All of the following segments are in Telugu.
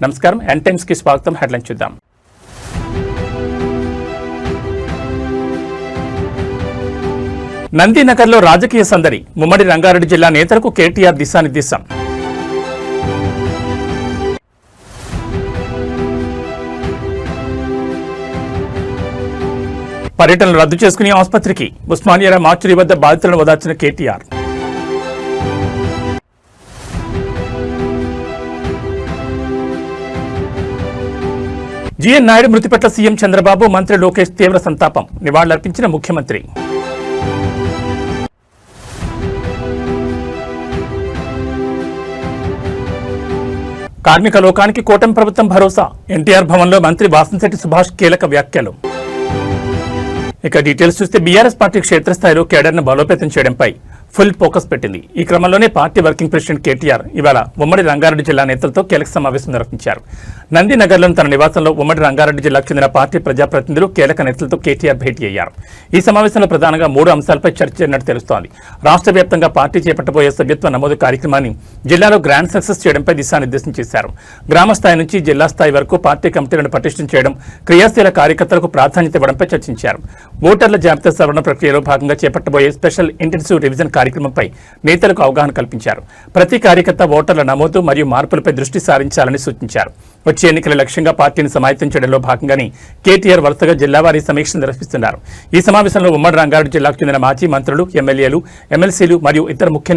నమస్కారం ఎన్ టైమ్స్ కి స్వాగతం. హెడ్లైన్ చూద్దాం. నందినగర్లో రాజకీయ సందడి. ఉమ్మడి రంగారెడ్డి జిల్లా నేతలకు కేటీఆర్ దిశానిర్దేశం. పర్యటనలు రద్దు చేసుకుని ఆసుపత్రికి. ఉస్మానియా మార్చురీ వద్ద బాధితులను ఓదార్చిన కేటీఆర్. జీఎన్ నాయుడు మృతి పట్ల సీఎం చంద్రబాబు, మంత్రి లోకేష్ తీవ్ర సంతాపం. నివాళులర్పించిన ముఖ్యమంత్రి. కార్మిక లోకానికి కూటమి ప్రభుత్వం భరోసా. ఎన్టీఆర్ భవన్లో మంత్రి వాసంశెట్టి సుభాష్ కీలక వ్యాఖ్యలు. ఇక డీటెయిల్స్ చూస్తే బీఆర్ఎస్ పార్టీ క్షేత్రస్థాయిలో కేడర్ను బలోపేతం చేయడంపై ఫుల్ ఫోకస్ పెట్టింది. ఈ క్రమంలోనే పార్టీ వర్కింగ్ ప్రెసిడెంట్ కేటీఆర్ ఇవాళ ఉమ్మడి రంగారెడ్డి జిల్లా నేతలతో కీలక సమావేశం నిర్వహించారు. నందినగర్లోని తన నివాసంలో ఉమ్మడి రంగారెడ్డి జిల్లాకు చెందిన పార్టీ ప్రజాప్రతినిధులు, కీలక నేతలతో కేటీఆర్ భేటీ అయ్యారు. ఈ సమావేశంలో ప్రధానంగా 3 అంశాలపై చర్చ జరిగినట్టు తెలుస్తోంది. రాష్ట్ర వ్యాప్తంగా పార్టీ చేపట్టబోయే సభ్యత్వ నమోదు కార్యక్రమాన్ని జిల్లాలో గ్రాండ్ సక్సెస్ చేయడంపై దిశానిర్దేశం చేశారు. గ్రామ స్థాయి నుంచి జిల్లా స్థాయి వరకు పార్టీ కమిటీలను పటిష్టం చేయడం, క్రియాశీల కార్యకర్తలకు ప్రాధాన్యత ఇవ్వడంపై చర్చించారు. ఓటర్ల జాబితా సవరణ ప్రక్రియలో భాగంగా చేపట్టబోయే స్పెషల్ ఇంటెన్సివ్ రివిజన్ కార్యక్రమంపై నేతలకు అవగాహన కల్పించారు. ప్రతి కార్యకర్త ఓటర్ల నమోదు మరియు మార్పులపై దృష్టి సారించాలని సూచించారు. వచ్చే ఎన్నికల లక్ష్యంగా పార్టీని సమాయత్తం చేయడంలో భాగంగానే కేటీఆర్ వరుసగా జిల్లావారీ సమీక్ష నిర్వహిస్తున్నారు. ఈ సమావేశంలో ఉమ్మడి రంగారెడ్డి జిల్లాకు చెందిన మాజీ మంత్రులు, ఎమ్మెల్యేలు, ఎమ్మెల్సీలు మరియు ఇతర ముఖ్య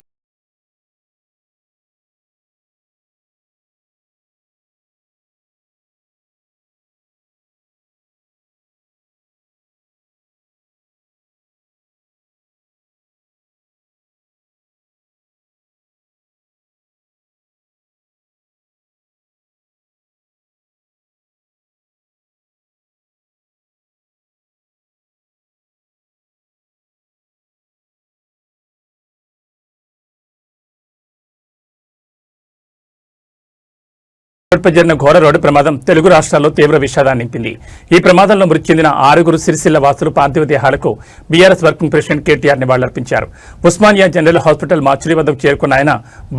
జరిగిన ఘోర రోడ్డు ప్రమాదం తెలుగు రాష్ట్రాల్లో తీవ్ర విషాదాన్ని నింపింది. ఈ ప్రమాదంలో మృతి చెందిన 6 సిరిసిల్ల వాసులు పార్థివ దేహాలకు బీఆర్ఎస్ వర్కింగ్ ప్రెసిడెంట్ కేటీఆర్ నివాళులర్పించారు. ఉస్మానియా జనరల్ హాస్పిటల్ మార్చురీ వద్దకు చేరుకున్న ఆయన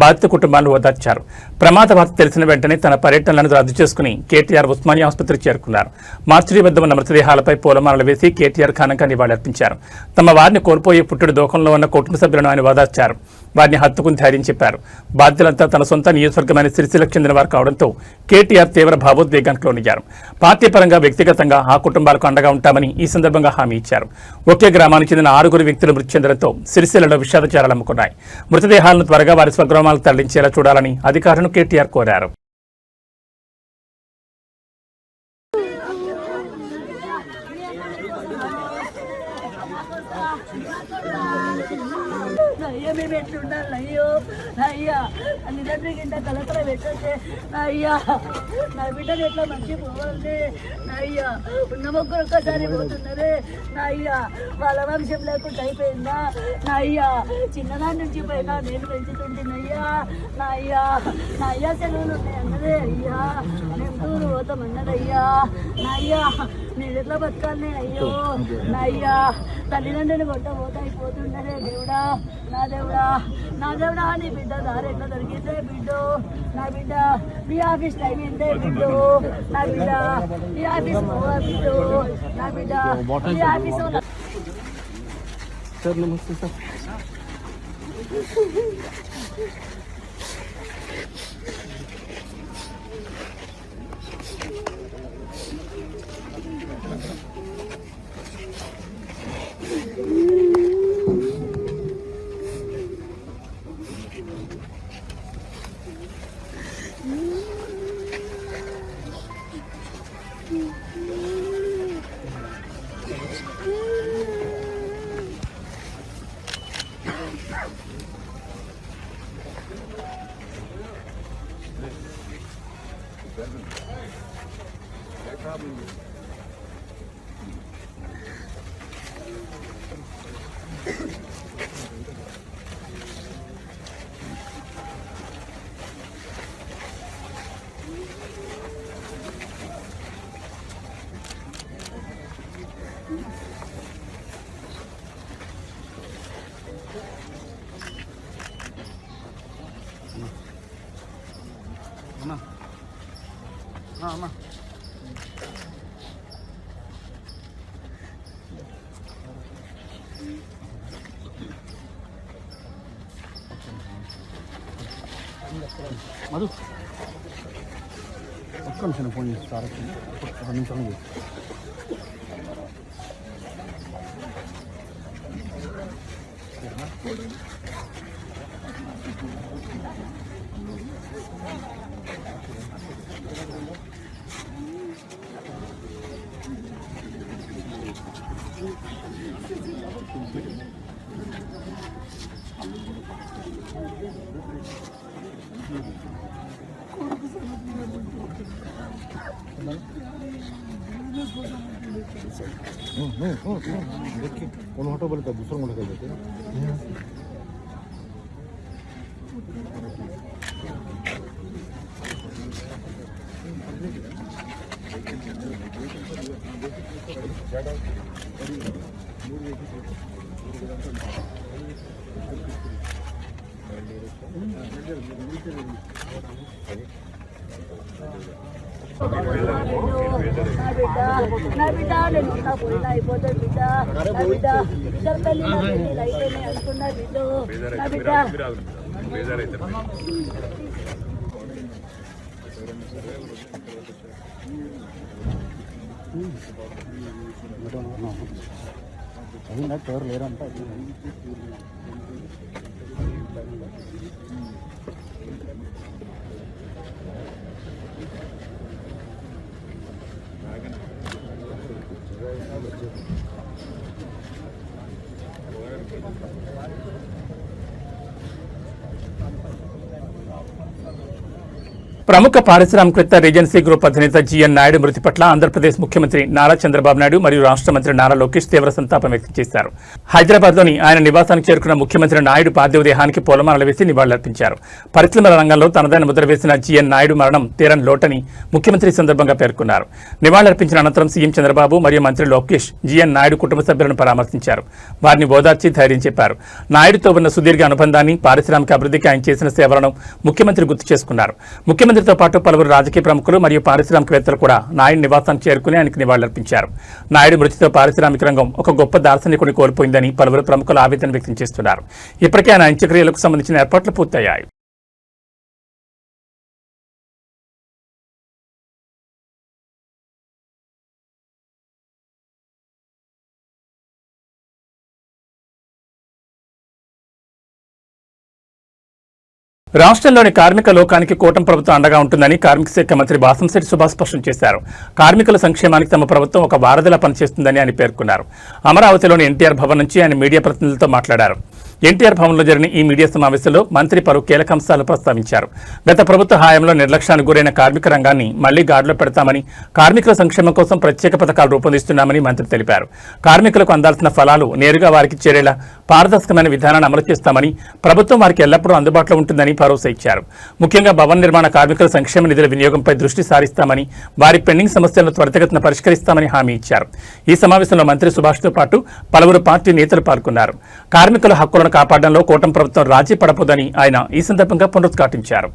బాధిత కుటుంబాలను ఓదార్చారు. ప్రమాద వార్త తెలిసిన వెంటనే తన పర్యటనలను రద్దు చేసుకుని కేటీఆర్ ఉస్మానియా ఆసుపత్రికి చేరుకున్నారు. మార్చురీ వద్ద ఉన్న మృతదేహాలపై పూలమాలలు వేసి కేటీఆర్ ఘనంగా నివాళులర్పించారు. తమ వారిని కోల్పోయే పుట్టుడు దోహంలో ఉన్న కుటుంబ సభ్యులను ఆయన ఓదార్చారు. వారిని హత్తుకుని ధైర్యం చెప్పారు. బాధ్యులంతా తన సొంత నియోజకవర్గమైన సిరిసిల్లకు చెందిన వారు కావడంతో కేటీఆర్ తీవ్ర భావోద్వేగానికి లోనయ్యారు. పార్టీ పరంగా, వ్యక్తిగతంగా ఆ కుటుంబాలకు అండగా ఉంటామని ఈ సందర్భంగా హామీ ఇచ్చారు. ఒకే గ్రామానికి చెందిన 6 వ్యక్తులు మృతి చెందడంతో సిరిసిల్లలో విషాదచారాలు అమ్ముకున్నాయి. మృతదేహాలను త్వరగా వారి స్వగ్రామాలకు తరలించేలా చూడాలని అధికారులను కేటీఆర్ కోరారు. మేము ఎట్లుండాలి అయ్యో అయ్యా అన్ని తండ్రికి ఇంత కలకల పెట్టే అయ్యా నా బిడ్డలు ఎట్లా మంచి పోవాలి అయ్యా ఉన్న ముగ్గురు ఒక్కసారి పోతున్నదే నా అయ్యా వాళ్ళ వంశం లేకుండా అయిపోయిందా నా అయ్యా చిన్నదాని నుంచి పోయినా నేను పెంచుతుంటేనయ్యా నా అయ్యా సెలవులు ఉన్నాయన్నదే అయ్యా మేము టూరు పోతామన్నదయ్యా నా అయ్యా నేను ఎట్లా బతకాలి అయ్యో నా అయ్యా తల్లిదండ్రులు కొట్ట పోతా అయిపోతుండరే దేవుడా నా దేవుడా నీ బిడ్డ దారి ఎట్లా దొరికిందే బిడ్డు నా బిడ్డ మీ ఆఫీస్ టైం ఏంటే బిడ్డు నా బిడ్డ మీ ఆఫీస్ పోవా బిడ్డు నా బిడ్డ మీ ఆఫీస్ సార్ నమస్తే సార్. మధు ఒక్క నిమిషం ఫోన్ చేస్తారు 2 నిమిషాలు देखिए कौन ऑटो बोलता दूसरा मोटर कर देते నా బిడ్డ నేను ఉన్నా పోయినా అయిపోతాడు బిడ్డ నా బిడ్డ ఇద్దరు తల్లి నా బిడ్డ అయిపోయినాయి అనుకున్నా బిడ్డ నా బిడ్డ అది నాకు ఎవరు లేరంట ప్రముఖ పారిశ్రామికవేత్త రీజెన్సీ గ్రూప్ అధినేత జీఎన్ నాయుడు మృతి పట్ల ఆంధ్రప్రదేశ్ ముఖ్యమంత్రి నారా చంద్రబాబు నాయుడు మరియు రాష్ట్ర మంత్రి నారా లోకేష్ తీవ్ర సంతాపం వ్యక్తం చేశారు. హైదరాబాద్లోని ఆయన నివాసానికి చేరుకున్న ముఖ్యమంత్రి నాయుడు పార్థివ దేహానికి పూలమాలలు వేసి నివాళులర్పించారు. పరిశ్రమల రంగంలో తనదైన ముద్ర వేసిన జీఎన్ నాయుడు మరణం తీరని లోటని ముఖ్యమంత్రి సందర్భంగా పేర్కొన్నారు. నివాళులర్పించిన అనంతరం సీఎం చంద్రబాబు మరియు మంత్రి లోకేష్ జీఎన్ నాయుడు కుటుంబ సభ్యులను పరామర్శించారు. వారిని ఓదార్చి ధైర్యం చెప్పారు. నాయుడుతో ఉన్న సుదీర్ఘ అనుబంధాన్ని, పారిశ్రామిక అభివృద్ధికి ఆయన చేసిన సేవలను ముఖ్యమంత్రి గుర్తు చేసుకున్నారు. ముఖ్యమంత్రితో పాటు పలువురు రాజకీయ ప్రముఖులు మరియు పారిశ్రామికవేత్తలు కూడా నాయుడు నివాసానికి చేరుకుని ఆయనకు నివాళులర్పించారు. నాయుడు మృతితో పారిశ్రామిక రంగం ఒక గొప్ప దార్శనికుడిని కోల్పోయిందని పలువురు ప్రముఖులు ఆవేదన వ్యక్తం చేస్తున్నారు. ఇప్పటికే ఆయన అంత్యక్రియలకు సంబంధించిన ఏర్పాట్లు పూర్తయ్యాయి. రాష్ట్రంలోని కార్మిక లోకానికి కూటమి ప్రభుత్వం అండగా ఉంటుందని కార్మిక శాఖ మంత్రి వాసంశెట్టి సుభాష్ స్పష్టం చేశారు. కార్మికుల సంక్షేమానికి తమ ప్రభుత్వం ఒక వారధిలా పనిచేస్తుందని ఆయన పేర్కొన్నారు. అమరావతిలోని ఎన్టీఆర్ భవన్ నుంచి ఆయన మీడియా ప్రతినిధులతో మాట్లాడారు. ఎన్టీఆర్ భవన్లో జరిగిన ఈ మీడియా సమావేశంలో మంత్రి పలు కీలక అంశాలు ప్రస్తావించారు. గత ప్రభుత్వ హయాంలో నిర్లక్ష్యానికి గురైన కార్మిక రంగాన్ని మళ్లీ గాడిలో పెడతామని, కార్మికుల సంక్షేమం కోసం ప్రత్యేక పథకాలు రూపొందిస్తున్నామని మంత్రి తెలిపారు. కార్మికులకు అందాల్సిన ఫలాలు నేరుగా వారికి చేరేలా పారదర్శకమైన విధానాన్ని అమలు చేస్తామని, ప్రభుత్వం వారికి ఎల్లప్పుడూ అందుబాటులో ఉంటుందని భరోసా ఇచ్చారు. ముఖ్యంగా భవన నిర్మాణ కార్మికుల సంక్షేమ నిధుల వినియోగంపై దృష్టి సారిస్తామని, వారి పెండింగ్ సమస్యలను త్వరితగతిన పరిష్కరిస్తామని హామీ ఇచ్చారు. ఈ సమావేశంలో మంత్రి సుభాష్తో పాటు పలువురు పార్టీ నేతలు పాల్గొన్నారు. కార్మికుల హక్కులను కాపాడడంలో కూటమి ప్రభుత్వం రాజీ పడపోదని ఆయన ఈ సందర్భంగా పునరుద్ఘాటించారు.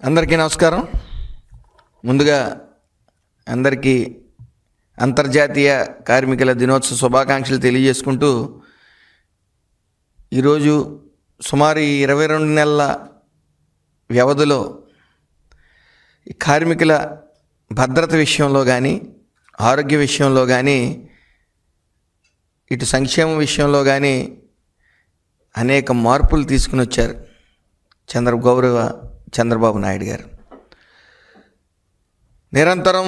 అందరికీ నమస్కారం. ముందుగా అందరికీ అంతర్జాతీయ కార్మికుల దినోత్సవ శుభాకాంక్షలు తెలియజేసుకుంటూ, ఈరోజు సుమారు 22 నెలల వ్యవధిలో కార్మికుల భద్రత విషయంలో కానీ, ఆరోగ్య విషయంలో కానీ, ఇటు సంక్షేమ విషయంలో కానీ అనేక మార్పులు తీసుకుని వచ్చారు గౌరవ చంద్రబాబు నాయుడు గారు. నిరంతరం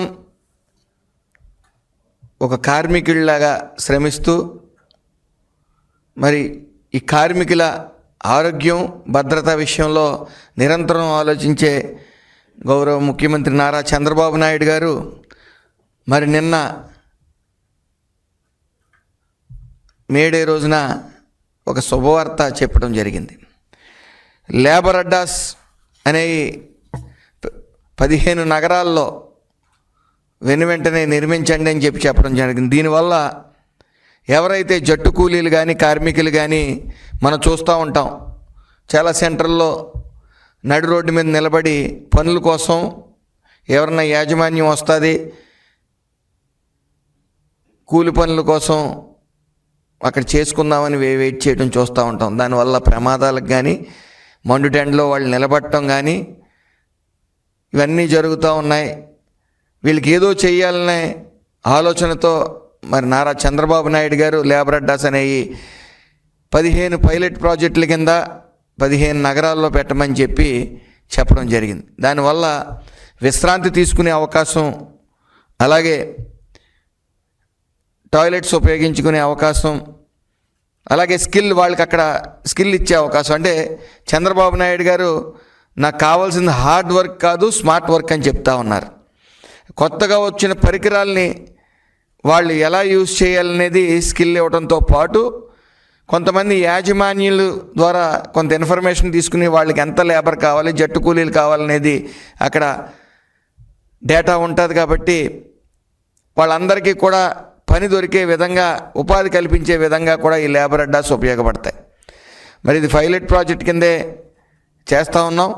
ఒక కార్మికుడిలాగా శ్రమిస్తూ మరి ఈ కార్మికుల ఆరోగ్యం, భద్రత విషయంలో నిరంతరం ఆలోచించే గౌరవ ముఖ్యమంత్రి నారా చంద్రబాబు నాయుడు గారు మరి నిన్న మేడే రోజున ఒక శుభవార్త చెప్పడం జరిగింది. లేబర్ అడ్డాస్ అనే 15 నగరాల్లో వెంటనే నిర్మించండి అని చెప్పడం జరిగింది. దీనివల్ల ఎవరైతే జట్టు కూలీలు కానీ, కార్మికులు కానీ మనం చూస్తూ ఉంటాం, చాలా సెంటర్లో నడి రోడ్డు మీద నిలబడి పనుల కోసం ఎవరన్నా యాజమాన్యం వస్తుంది, కూలి పనుల కోసం అక్కడ చేసుకుందామని వెయిట్ చేయడం చూస్తూ ఉంటాం. దానివల్ల ప్రమాదాలకు కానీ, మండుటెండలో వాళ్ళు నిలబడటం కానీ ఇవన్నీ జరుగుతూ ఉన్నాయి. వీళ్ళకి ఏదో చేయాలనే ఆలోచనతో మరి నారా చంద్రబాబు నాయుడు గారు లేబర్ అడ్డాస్ అనేవి 15 పైలట్ ప్రాజెక్టుల కింద 15 నగరాల్లో పెట్టమని చెప్పడం జరిగింది. దానివల్ల విశ్రాంతి తీసుకునే అవకాశం, అలాగే టాయిలెట్స్ ఉపయోగించుకునే అవకాశం, అలాగే వాళ్ళకి అక్కడ స్కిల్ ఇచ్చే అవకాశం. అంటే చంద్రబాబు నాయుడు గారు నాకు కావాల్సింది హార్డ్ వర్క్ కాదు, స్మార్ట్ వర్క్ అని చెప్తా ఉన్నారు. కొత్తగా వచ్చిన పరికరాల్ని వాళ్ళు ఎలా యూజ్ చేయాలనేది స్కిల్ ఇవ్వడంతో పాటు కొంతమంది యాజమాన్యుల ద్వారా కొంత ఇన్ఫర్మేషన్ తీసుకుని వాళ్ళకి ఎంత లేబర్ కావాలి, జట్టు కూలీలు కావాలనేది అక్కడ డేటా ఉంటుంది. కాబట్టి వాళ్ళందరికీ కూడా పని దొరికే విధంగా, ఉపాధి కల్పించే విధంగా కూడా ఈ లేబర్ అడ్డాస్ ఉపయోగపడతాయి. మరి ఇది పైలట్ ప్రాజెక్ట్ కిందే చేస్తూ ఉన్నాం.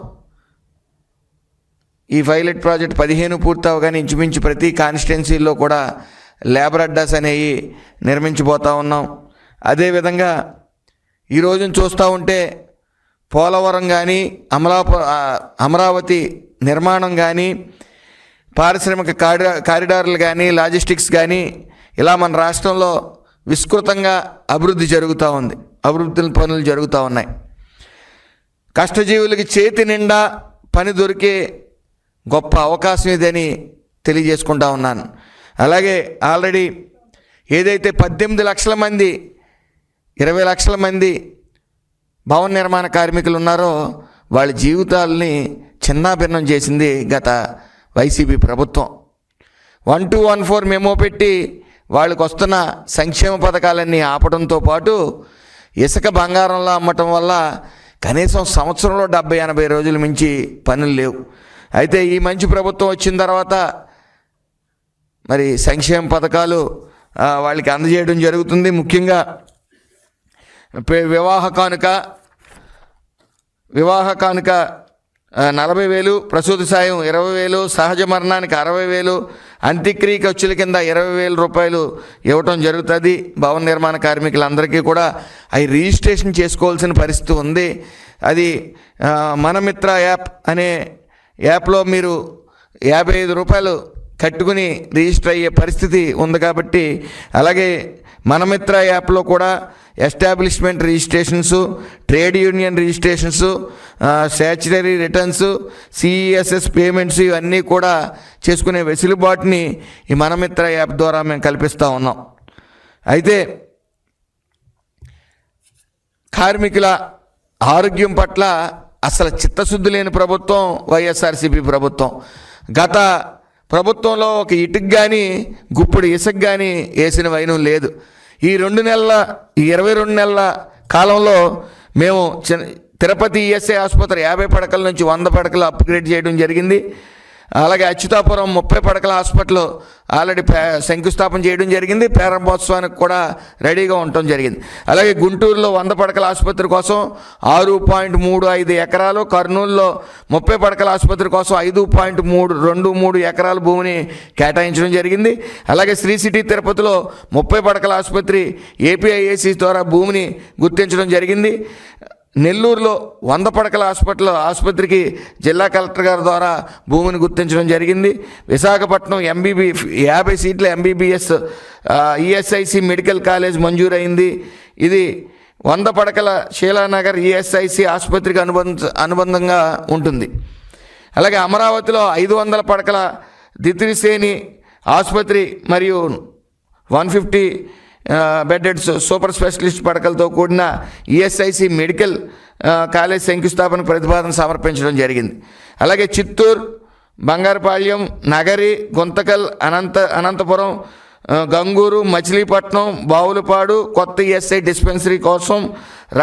ఈ పైలట్ ప్రాజెక్ట్ 15 పూర్తి అవగానే ఇంచుమించు ప్రతి కాన్స్టిట్యున్సీల్లో కూడా లేబర్ అడ్డాస్ అనేవి నిర్మించబోతూ ఉన్నాం. అదేవిధంగా ఈరోజు చూస్తూ ఉంటే పోలవరం కానీ, అమరావతి నిర్మాణం కానీ, పారిశ్రామిక కారిడార్లు కానీ, లాజిస్టిక్స్ కానీ ఇలా మన రాష్ట్రంలో విస్తృతంగా అభివృద్ధి జరుగుతూ ఉంది. అభివృద్ధి పనులు జరుగుతూ ఉన్నాయి. కష్టజీవులకి చేతి నిండా పని దొరికే గొప్ప అవకాశం ఇదని తెలియజేసుకుంటా ఉన్నాను. అలాగే ఆల్రెడీ ఏదైతే 18 లక్షల మంది 20 లక్షల మంది భవన నిర్మాణ కార్మికులు ఉన్నారో వాళ్ళ జీవితాలని చిన్నాభిన్నం చేసింది గత వైసీపీ ప్రభుత్వం. 1214 మెమో పెట్టి వాళ్ళకు వస్తున్న సంక్షేమ పథకాలన్నీ ఆపడంతో పాటు ఇసుక బంగారంలో అమ్మటం వల్ల కనీసం సంవత్సరంలో 70-80 రోజుల మించి పనులు లేవు. అయితే ఈ మంచి ప్రభుత్వం వచ్చిన తర్వాత మరి సంక్షేమ పథకాలు వాళ్ళకి అందజేయడం జరుగుతుంది. ముఖ్యంగా వివాహ కానుక 40,000, ప్రసూతి సాయం 20,000, సహజ మరణానికి 60,000, అంత్యక్రియ ఖర్చుల కింద 20,000 రూపాయలు ఇవ్వటం జరుగుతుంది. భవన నిర్మాణ కార్మికులందరికీ కూడా అవి రిజిస్ట్రేషన్ చేసుకోవాల్సిన పరిస్థితి ఉంది. అది మనమిత్ర యాప్ అనే యాప్లో మీరు 55 రూపాయలు కట్టుకుని రిజిస్టర్ అయ్యే పరిస్థితి ఉంది. కాబట్టి అలాగే మనమిత్ర యాప్లో కూడా establishment registrations, trade union registrations, statutory returns, CESS payments ఇవన్నీ కూడా చేసుకునే వెసులుబాటుని ఈ మనమిత్ర యాప్ ద్వారా మేము కల్పిస్తూ ఉన్నాం. అయితే కార్మికుల ఆరోగ్యం పట్ల అసలు చిత్తశుద్ధి లేని ప్రభుత్వం వైఎస్ఆర్సీపీ ప్రభుత్వం. గత ప్రభుత్వంలో ఒక ఇటుకు కానీ, గుప్పుడు ఇసుక కానీ వేసిన వైనం లేదు. ఈ 22 నెలల కాలంలో మేము తిరుపతి ఈఎస్ఐ ఆసుపత్రి 50 పడకల నుంచి 100 పడకలు అప్గ్రేడ్ చేయడం జరిగింది. అలాగే అచ్యుతాపురం 30 పడకల హాస్పిటల్ ఆల్రెడీ శంకుస్థాపన చేయడం జరిగింది. ప్రారంభోత్సవానికి కూడా రెడీగా ఉండటం జరిగింది. అలాగే గుంటూరులో 100 పడకల ఆసుపత్రి కోసం 6.35 ఎకరాలు, కర్నూలులో 30 పడకల ఆసుపత్రి కోసం 5.23 ఎకరాల భూమిని కేటాయించడం జరిగింది. అలాగే శ్రీ సిటీ తిరుపతిలో 30 పడకల ఆసుపత్రి ఏపీఐఏసీ ద్వారా భూమిని గుర్తించడం జరిగింది. నెల్లూరులో 100 పడకల ఆసుపత్రికి జిల్లా కలెక్టర్ గారి ద్వారా భూమిని గుర్తించడం జరిగింది. విశాఖపట్నం 50 సీట్ల ఎంబీబీఎస్ ఈఎస్ఐసి మెడికల్ కాలేజ్ మంజూరైంది. ఇది 100 పడకల శీలానగర్ ఈఎస్ఐసి ఆసుపత్రికి అనుబంధంగా ఉంటుంది. అలాగే అమరావతిలో 500 పడకల దిత్రిసేని ఆసుపత్రి మరియు 150 బెడెడ్ సూపర్ స్పెషలిస్ట్ పడకలతో కూడిన ఈఎస్ఐసి మెడికల్ కాలేజ్ శంకుస్థాపన ప్రతిపాదన సమర్పించడం జరిగింది. అలాగే చిత్తూరు, బంగారుపాళ్యం, నగరి, గుంతకల్, అనంతపురం, గంగూరు, మచిలీపట్నం, బావులపాడు కొత్త ఈఎస్ఐ డిస్పెన్సరీ కోసం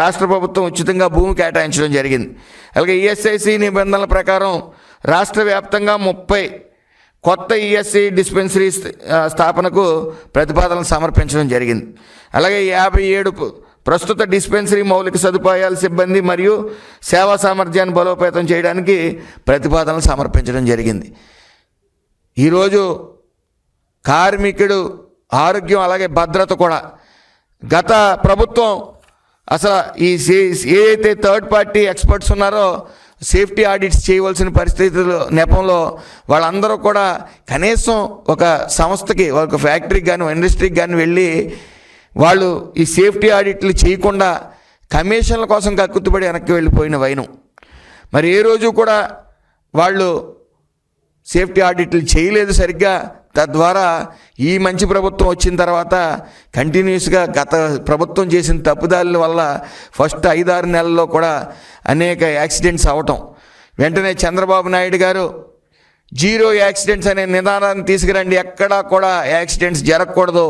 రాష్ట్ర ప్రభుత్వం ఉచితంగా భూమి కేటాయించడం జరిగింది. అలాగే ఈఎస్ఐసి నిబంధనల ప్రకారం రాష్ట్ర వ్యాప్తంగా 30 కొత్త ఈఎస్ఐ డిస్పెన్సరీ స్థాపనకు ప్రతిపాదనలు సమర్పించడం జరిగింది. అలాగే 57 ప్రస్తుత డిస్పెన్సరీ మౌలిక సదుపాయాల సిబ్బంది మరియు సేవా సామర్థ్యాన్ని బలోపేతం చేయడానికి ప్రతిపాదనలు సమర్పించడం జరిగింది. ఈరోజు కార్మికుడు ఆరోగ్యం అలాగే భద్రత కూడా గత ప్రభుత్వం అసలు ఈ ఏదైతే థర్డ్ పార్టీ ఎక్స్పర్ట్స్ ఉన్నారో సేఫ్టీ ఆడిట్స్ చేయవలసిన పరిస్థితుల నెపంలో వాళ్ళందరూ కూడా కనీసం ఒక సంస్థకి ఒక ఫ్యాక్టరీకి కానీ ఇండస్ట్రీకి కానీ వెళ్ళి వాళ్ళు ఈ సేఫ్టీ ఆడిట్లు చేయకుండా కమిషన్ల కోసం కక్కుతుబడి వెనక్కి వెళ్ళిపోయిన వైనం. మరి ఏ రోజు కూడా వాళ్ళు సేఫ్టీ ఆడిట్లు చేయలేదు సరిగ్గా. తద్వారా ఈ మంచి ప్రభుత్వం వచ్చిన తర్వాత కంటిన్యూస్గా గత ప్రభుత్వం చేసిన తప్పుదారుల వల్ల ఫస్ట్ 5-6 నెలల్లో కూడా అనేక యాక్సిడెంట్స్ అవటం. వెంటనే చంద్రబాబు నాయుడు గారు 0 యాక్సిడెంట్స్ అనే నిదానాన్ని తీసుకురండి, ఎక్కడా కూడా యాక్సిడెంట్స్ జరగకూడదు.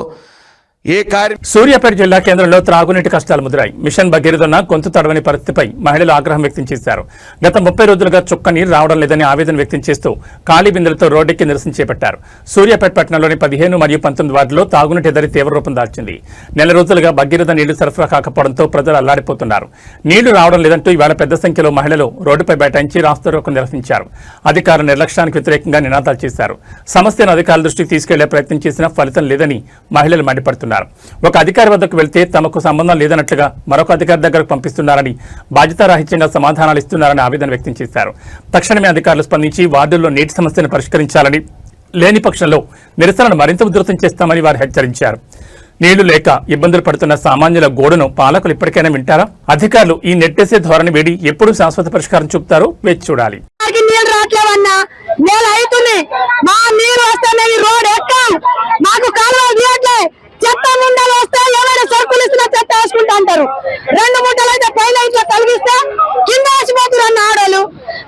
సూర్యాపేట జిల్లా కేంద్రంలో త్రాగునీటి కష్టాలు ముదిరాయి. మిషన్ భగీరథున్న గొంతు తడవని పరిస్థితిపై మహిళలు ఆగ్రహం వ్యక్తం చేశారు. గత 30 రోజులుగా చుక్క నీరు రావడం లేదని ఆవేదన వ్యక్తం చేస్తూ ఖాళీ బిందెలతో రోడ్డెక్కి నిరసన చేపట్టారు. సూర్యాపేట పట్టణంలోని 15 మరియు 19 వార్డులో తాగునీటి ఎద్దడి తీవ్ర రూపం దాల్చింది. నెల రోజులుగా భగీరథ నీళ్లు సరఫరా కాకపోవడంతో ప్రజలు అల్లాడిపోతున్నారు. నీళ్లు రావడం లేదంటూ ఇవాళ పెద్ద సంఖ్యలో మహిళలు రోడ్డుపై బైఠాయించి రాస్తారోకో నిర్వహించారు. అధికారుల నిర్లక్ష్యానికి వ్యతిరేకంగా నినాదాలు చేశారు. సమస్యను అధికారుల దృష్టికి తీసుకెళ్లే ప్రయత్నం చేసినా ఫలితం లేదని మహిళలు మండిపడుతున్నారు. ఒక అధికారి వద్దకు వెళ్తే తమకు సంబంధం లేదన్నట్లుగా మరొక అధికారి దగ్గరకు పంపిస్తున్నారని, బాధ్యతారాహిత్యంగా సమాధానాలు ఇస్తున్నారని ఆవేదన వ్యక్తం చేశారు. తక్షణమే అధికారులు స్పందించి వార్డుల్లో నీటి సమస్యను పరిష్కరించాలని, లేని పక్షంలో నిరసనను మరింత ఉధృతం చేస్తామని వారు హెచ్చరించారు. నీళ్లు లేక ఇబ్బందులు పడుతున్న సామాన్యుల గోడును పాలకులు ఇప్పటికైనా వింటారా? అధికారులు ఈ నెట్టేసే ధోరణి వేడి ఎప్పుడు శాశ్వత పరిష్కారం చూపుతారో వేచి చూడాలి. నీళ్ళు రావట్లేవన్నా, నెల అవుతుంది. మా నీరు వస్తేనే ఈ రోడ్ ఎక్కాం, మాకు కాలువలు తీయట్లే. చెత్త ముండలు వస్తే ఎవరైనా సరుకులు ఇస్తున్నా చెత్త వేసుకుంటా అంటారు. 2 మూటలు అయితే పైన ఇట్లా కలిగిస్తే కింద వేసిపోతున్నారు అన్న ఆడోళ్ళు.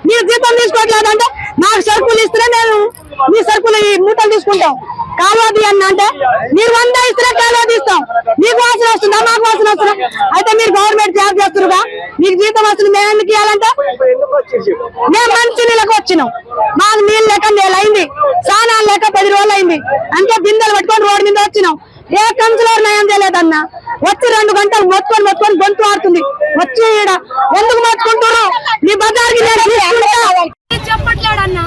మీరు జీతం తీసుకోవట్లేదంటే నాకు సరుకులు ఇస్తే నేను మీ సరుకులు ఈ మూటలు తీసుకుంటాం. కాలువ తీయన్న అంటే మీరు 100 ఇస్తే కాలువ తీస్తాం. మీకు వాసన వస్తుందా, మాకు వాసన వస్తుందా? అయితే మీరు గవర్నమెంట్ జాబ్ చేస్తున్నారుగా, మీకు జీతం వస్తుంది. మేము ఎందుకు ఇవ్వాలంటే మేము మంచి నీళ్ళకి వచ్చినాం. మాకు నీళ్ళు లేక నెల అయింది, స్నానాలు లేక 10 రోజులు అయింది. అంటే బిందెలు పట్టుకొని రోడ్డు మీద వచ్చినాం. ఏ కౌన్సిలర్ నయం చేయలేదన్నా. వచ్చి 2 గంటలు మొత్తుకొని గొంతు ఆడుతుంది. వచ్చి ఎందుకు మొత్తుకుంటారు? మీ బజార్కి చెప్పట్లేడన్నా.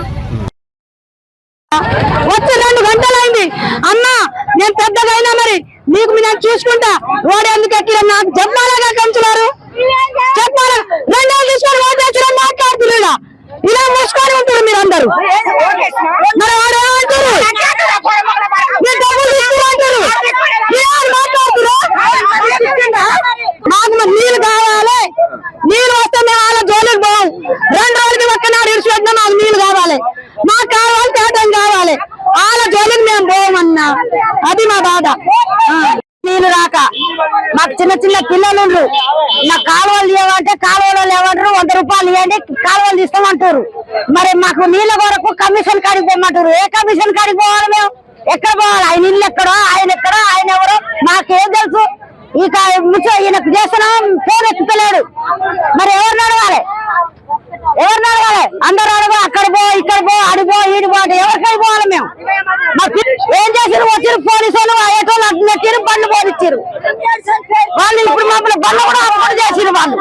వచ్చి 2 గంటలు అయింది. అన్నా నేను పెద్దగా అయినా మరి మీకు నేను చూసుకుంటా. రోడ్ ఎందుకు ఎక్కిన నాకు చెప్పాలగా కౌన్సిలర్, చెప్పాలి. 2 రోజులు తీసుకొని రోడ్ తెచ్చిన మాట్లాడుతున్నా. ఇలా మూసుకొని ఉంటారు మీరు అందరూ. మరి వాడు ఏమంటారు? మీరు డబ్బులు తీసుకుంటారు, మాకు నీళ్ళు కావాలి. నీళ్ళు వస్తే మేము వాళ్ళ జోలికి పోం. 2 రోజులకి ఒక్కనాడు ఇడిచి పెట్టినా మాకు నీళ్ళు కావాలి. మాకు కావాలి, తేటం కావాలి. వాళ్ళ జోలికి మేము పోమన్నా. అది మా బాధ. నీళ్ళు రాక మాకు చిన్న చిన్న పిల్లలు నాకు కాలువలు లేవంటే కాలువలు లేవంటారు. 100 రూపాయలు ఇవ్వండి కాలువలు తీస్తామంటారు. మరి మాకు నీళ్ళ కొరకు కమిషన్ కాడికి పోమంటారు. ఏ కమిషన్ కాడికి పోవాలి? మేము ఎక్కడ పోవాలి? ఆయన ఇల్లు ఎక్కడో, ఆయన ఎక్కడో, ఆయన ఎవరో మాకేం తెలుసు? ఇక ఈయనకు చేస్తున్నా ఫోన్ ఎత్తుతలేడు. మరి ఎవరిని అడగాలి? అందరూ అడుగు, అక్కడ పో, ఇక్కడ పో, అడిపో, ఈడిపో అంటే ఎవరికై పోవాలి? మేము ఏం చేసారు? వచ్చారు పోలీసు వాళ్ళు, అయ్యేటోళ్ళు నెట్టిరు, బండ్లు పోనిచ్చారు వాళ్ళు. ఇప్పుడు మమ్మల్ని బండ్లు కూడా అప్పుడు చేసిరు వాళ్ళు.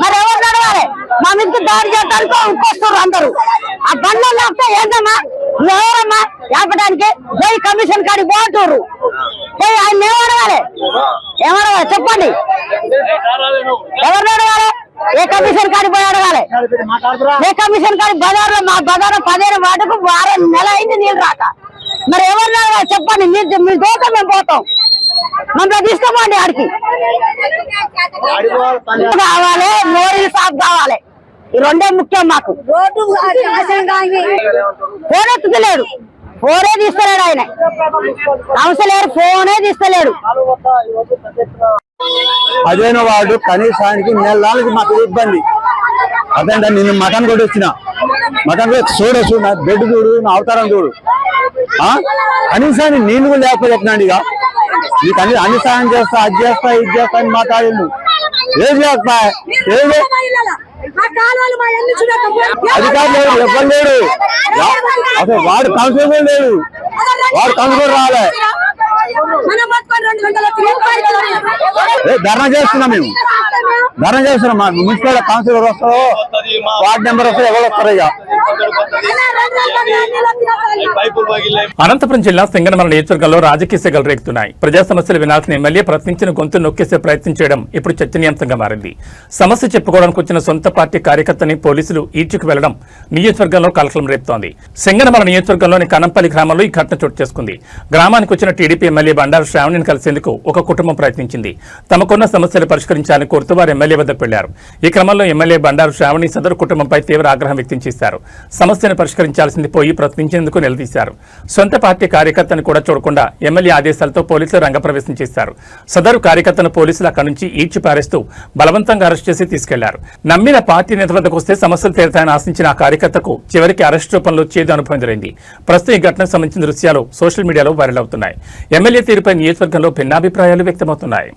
మరి ఎవరిని అడగాలి? మా మీద దాడి చేయడానికి ఇంకొస్తారు అందరూ. ఆ బండ్లు లేకపోతే ఏంటమ్మా, ఎవరమ్మా ఆపడానికి? పోయి కమిషన్ కాడికి పోంటారు. పోయి ఆయన ఏమడగాలి? చెప్పండి, ఎవరిని అడగాలి? ఏ కమిషన్ కాడికి పోయి అడగాలి? ఏ కమిషన్ కాడికి? బజార్లో మా బజార్ 15 వాటికి 6 నెల అయింది నీళ్ళు రాక. మరి ఎవరిని అడగాలి? చెప్పండి. మీరు దోక మేము పోతాం. మమ్మల్ని తీసుకోపోండి ఆడికి. కావాలి, మోడీ సాఫ్ కావాలి. ఈ 2 ముఖ్యం మాకు. ఫోన్ ఎత్తుతలేడు, ఫోనే తీస్తలేడు ఆయన. కౌన్సిలర్ ఫోనే తీస్తలేడు. అదేనో వాడు కనీసానికి నెలకి మాకు ఇబ్బంది. అదే నిన్ను మటన్ కూడా వచ్చిన మటన్ చూడొచ్చు, నా బెడ్ చూడు, నా అవతారం చూడు. కనీసాన్ని నీళ్ళు కూడా లేకపోతున్నాడు. ఇక నీకు అన్ని సాయం చేస్తా, అది చేస్తా, ఇది చేస్తా అని మాట్లాడిండు. ఏం చేస్తా? ఏది అధికారులు ఎవ్వరు లేడు. అసలు వాడు కౌన్సిలర్ లేడు, వాడు కౌన్సిలర్ రాలే. ధర్నా చేస్తున్నాం, మేము ధర్నా చేస్తున్నాం. మా మున్సిపల్ కౌన్సిలర్ వస్తారో, వార్డు మెంబర్ వస్తారో, ఎవరు వస్తారో. ఇక అనంతపురం జిల్లా సింగనమల నియోజకవర్గంలో రాజకీయ సెగలు రేగుతున్నాయి. ప్రజా సమస్యలు వినాల్సిన ఎమ్మెల్యే ప్రశ్నించిన గొంతు నొక్కేసే ప్రయత్నం చేయడం ఇప్పుడు చర్చనీయాంశంగా మారింది. సమస్య చెప్పుకోవడానికి వచ్చిన సొంత పార్టీ కార్యకర్తని పోలీసులు ఈడ్చుకు వెళ్లడం నియోజకవర్గంలో కలకలం రేపుతోంది. సింగనమల నియోజకవర్గంలోని కనంపల్లి గ్రామంలో ఈ ఘటన చోటు చేసుకుంది. గ్రామానికి వచ్చిన టీడీపీ ఎమ్మెల్యే బండారు శ్రావణిని కలిసేందుకు ఒక కుటుంబం ప్రయత్నించింది. తమకున్న సమస్యలు పరిష్కరించాలని కోరుతూ వారు ఎమ్మెల్యే వద్దకు వెళ్లారు. ఈ క్రమంలో ఎమ్మెల్యే బండారు శ్రావణి సదరు కుటుంబంపై తీవ్ర ఆగ్రహం వ్యక్తం చేశారు. సమస్యను పరిష్కరించాల్సింది పోయి ప్రశ్నించేందుకు నిలదీశారు. సొంత పార్టీ కార్యకర్తను కూడా చూడకుండా ఎమ్మెల్యే ఆదేశాలతో పోలీసులు రంగప్రవేశం చేశారు. సదరు కార్యకర్తను పోలీసులు అక్కడి నుంచి ఈడ్చి పారేస్తూ బలవంతంగా అరెస్ట్ చేసి తీసుకెళ్లారు. నమ్మిన పార్టీ నేత వద్దకు వస్తే సమస్యలు తీరుతాయని ఆశించిన ఆ కార్యకర్తకు చివరికి అరెస్ట్ రూపంలో చేదు అనుభవం ఎదురైంది. ప్రస్తుతం ఈ ఘటనకు సంబంధించిన దృశ్యాలు సోషల్ మీడియాలో వైరల్ అవుతున్నాయి. ఎమ్మెల్యే తీరుపై నియోజకవర్గంలో భిన్నాభిప్రాయాలు వ్యక్తమవుతున్నాయి.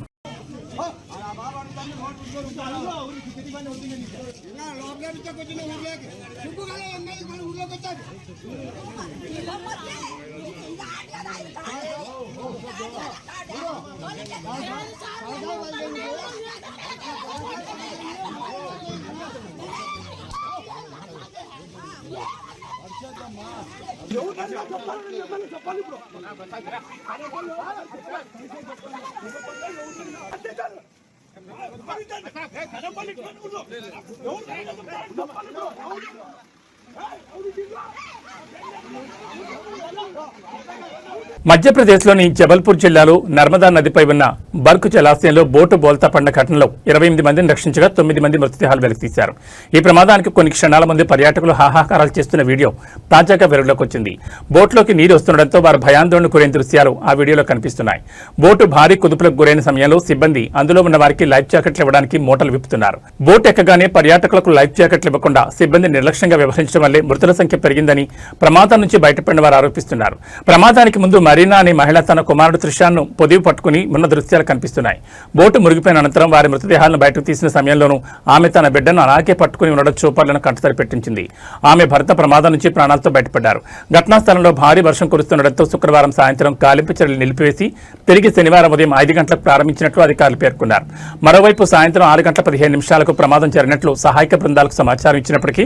మధ్యప్రదేశ్లోని జబల్పూర్ జిల్లాలో నర్మదా నదిపై ఉన్న బర్క్ జలాశయంలో బోటు బోల్తా పడిన ఘటనలో 28 మందిని రక్షించగా 9 మంది మృతదేహాలు వెలికితీశారు. ఈ ప్రమాదానికి కొన్ని క్షణాల ముందు పర్యాటకులు హాహాకారాలు చేస్తున్న వీడియో తాజాగా వెలుగులోకి వచ్చింది. బోట్లోకి నీరు వస్తుండటంతో వారు భయాందోళన గురైన దృశ్యాలు ఆ వీడియోలో కనిపిస్తున్నాయి. బోటు భారీ కుదుపులకు గురైన సమయంలో సిబ్బంది అందులో ఉన్న వారికి లైఫ్ జాకెట్లు ఇవ్వడానికి మూటలు విప్పుతున్నారు. బోట్ ఎక్కగానే పర్యాటకులకు లైఫ్ జాకెట్లు ఇవ్వకుండా సిబ్బంది నిర్లక్ష్యంగా వ్యవహరించడం వల్లే మృతుల సంఖ్య పెరిగిందని ప్రమాదం నుంచి బయటపడిన వారు ఆరోపిస్తున్నారు. ప్రమాదానికి ముందు మరీనా అనే మహిళ తన కుమారుడు త్రిషాన్ను పొదివి పట్టుకుని ఉన్న దృశ్యాలు కనిపిస్తున్నాయి. బోటు మురిగిపోయిన అనంతరం వారి మృతదేహాలను బయటకు తీసిన సమయంలోనూ ఆమె తన బిడ్డను అలాగే పట్టుకుని ఉండడం చూపర్లను కంటతడి పెట్టించింది. ఆమె భర్త ప్రమాదం నుంచి ప్రాణాలతో బయటపడ్డారు. ఘటనా స్థలంలో భారీ వర్షం కురుస్తుండటంతో శుక్రవారం సాయంత్రం గాలింపు చర్యలు నిలిపివేసి తిరిగి శనివారం ఉదయం 5 గంటలకు ప్రారంభించినట్లు అధికారులు పేర్కొన్నారు. మరోవైపు సాయంత్రం 6 గంటల 15 నిమిషాలకు ప్రమాదం జరిగినట్లు సహాయక బృందాలకు సమాచారం ఇచ్చినప్పటికీ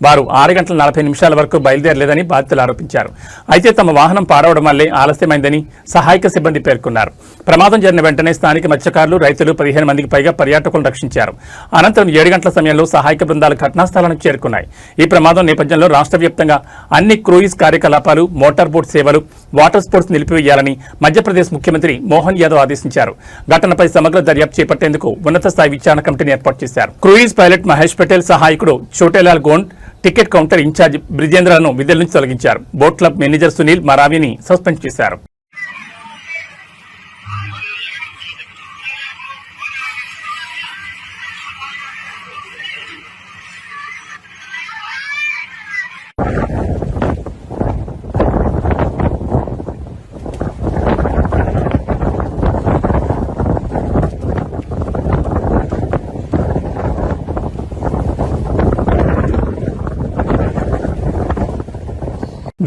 వారు 6 గంటల 40 నిమిషాల వరకు బయలుదేరలేదని బాధితులు ఆరోపించారు. అయితే తమ వాహనం పాడవడం వల్లే ఆలస్యమైందని సహాయక సిబ్బంది పేర్కొన్నారు. ప్రమాదం జరిగిన వెంటనే స్థానిక మత్స్యకారులు, రైతులు 15 మందికి పైగా పర్యాటకులను రక్షించారు. అనంతరం 7 గంటల సమయంలో సహాయక బృందాలు ఘటనా స్థలానికి చేరుకున్నాయి. ఈ ప్రమాదం నేపథ్యంలో రాష్ట్ర వ్యాప్తంగా అన్ని క్రూయిజ్ కార్యకలాపాలు, మోటార్ బోట్ సేవలు, వాటర్ స్పోర్ట్స్ నిలిపివేయాలని మధ్యప్రదేశ్ ముఖ్యమంత్రి మోహన్ యాదవ్ ఆదేశించారు. ఘటనపై సమగ్ర దర్యాప్తు చేపట్టేందుకు ఉన్నత స్థాయి విచారణ కమిటీని ఏర్పాటు చేశారు. క్రూయిజ్ పైలట్ మహేష్ పటేల్, సహాయకుడు Chhotelal Gond, ticket counter incharge బ్రిజేంద్రను విధుల నుంచి తొలగించారు. బోట్ క్లబ్ మేనేజర్ సునీల్ మరావిని సస్పెండ్ చేశారు.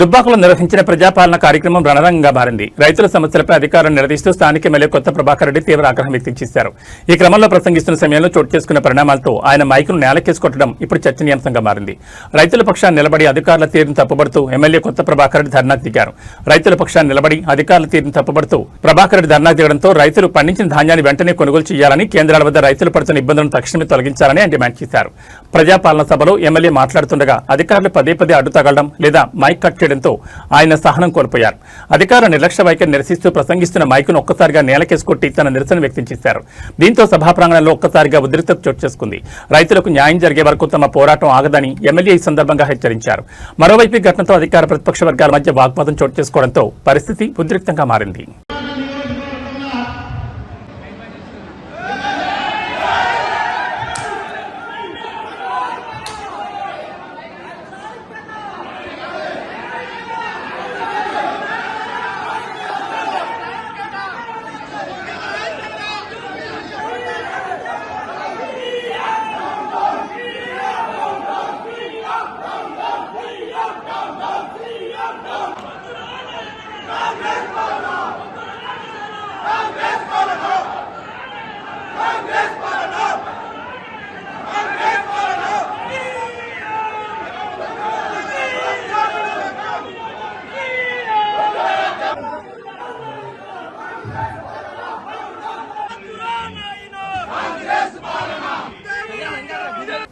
దుబ్బాకలో నిర్వహించిన ప్రజాపాలన కార్యక్రమం రణరంగంగా మారింది. రైతుల సమస్యలపై అధికారులను నిలదీస్తూ స్థానిక ఎమ్మెల్యే కొత్త ప్రభాకర్ రెడ్డి తీవ్ర ఆగ్రహం వ్యక్తం చేశారు. ఈ క్రమంలో ప్రసంగిస్తున్న సమయంలో చోటు చేసుకున్న పరిణామాలతో ఆయన మైకును నేలకేసి కొట్టడం ఇప్పుడు చర్చనీయాంశంగా మారింది. రైతుల పక్షాన్ని నిలబడి అధికారుల తీరును తప్పుబడుతూ ఎమ్మెల్యే కొత్త ప్రభాకర్ రెడ్డి ధర్నాకు దిగారు. రైతుల పక్షాన్ని నిలబడి అధికారుల తీరును తప్పుబడుతూ ప్రభాకర్ రెడ్డి ధర్నాకు దిగడంతో రైతులు పండించిన ధాన్యాన్ని వెంటనే కొనుగోలు చేయాలని, కేంద్రాల వద్ద రైతులు పడుతున్న ఇబ్బందులను తక్షణమే తొలగించాలని ఆయన డిమాండ్ చేశారు. ప్రజాపాలన సభలో ఎమ్మెల్యే మాట్లాడుతుండగా అధికారులు పదే అడ్డు తగలడం లేదా మైక్ కట్ చేయడంతో ఆయన సహనం కోల్పోయారు. అధికారుల నిర్లక్ష్య వైఖరి నిరసిస్తూ ప్రసంగిస్తున్న మైకును ఒక్కసారిగా నేలకేసి కొట్టి తన నిరసన వ్యక్తం చేశారు. దీంతో సభా ప్రాంగణంలో ఒక్కసారిగా ఉద్రిక్తత చోటు చేసుకుంది. రైతులకు న్యాయం జరిగే వరకు తమ పోరాటం ఆగదని ఎమ్మెల్యే ఈ సందర్భంగా హెచ్చరించారు. మరోవైపు ఈ ఘటనతో అధికార ప్రతిపక్ష వర్గాల మధ్య వాగ్వాదం చోటు చేసుకోవడంతో పరిస్థితి ఉద్రిక్తంగా మారింది.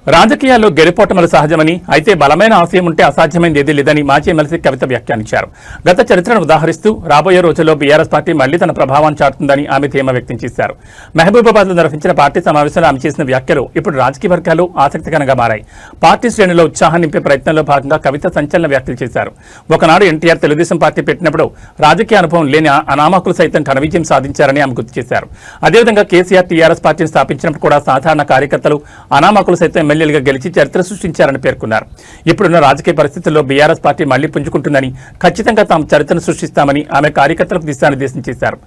రాజకీయాల్లో గెలుపోటములు సహజమని, అయితే బలమైన ఆశయం ఉంటే అసాధ్యమైంది ఏదీ లేదని మాజీ ఎమ్మెల్సీ కవిత వ్యాఖ్యానించారు. గత చరిత్రను ఉదాహరిస్తూ రాబోయే రోజుల్లో బీఆర్ఎస్ పార్టీ మళ్లీ తన ప్రభావాన్ని చాటుతుందని ఆమె ధీమా వ్యక్తం చేశారు. మహబూబాబాద్లో నిర్వహించిన పార్టీ సమావేశంలో ఆమె చేసిన వ్యాఖ్యలు ఇప్పుడు రాజకీయ వర్గాల్లో ఆసక్తికరంగా మారాయి. పార్టీ శ్రేణుల్లో ఉత్సాహం నింపే ప్రయత్నంలో భాగంగా కవిత సంచలన వ్యాఖ్యలు చేశారు. ఒకనాడు ఎన్టీఆర్ తెలుగుదేశం పార్టీ పెట్టినప్పుడు రాజకీయ అనుభవం లేని అనామకులు సైతం ఘన విజయం సాధించారని ఆమె గుర్తు చేశారు. అదేవిధంగా కేసీఆర్ టీఆర్ఎస్ పార్టీని స్థాపించినప్పుడు కూడా సాధారణ కార్యకర్తలు అనామకులు సైతం ఎమ్మెల్యేలుగా గెలిచి చరిత్ర సృష్టించారని పేర్కొన్నారు. ఇప్పుడున్న రాజకీయ పరిస్థితుల్లో బీఆర్ఎస్ పార్టీ మళ్లీ పుంజుకుంటుందని, ఖచ్చితంగా తాము చరిత్రను సృష్టిస్తామని ఆమె కార్యకర్తలకు దిశానిర్దేశం చేశారు.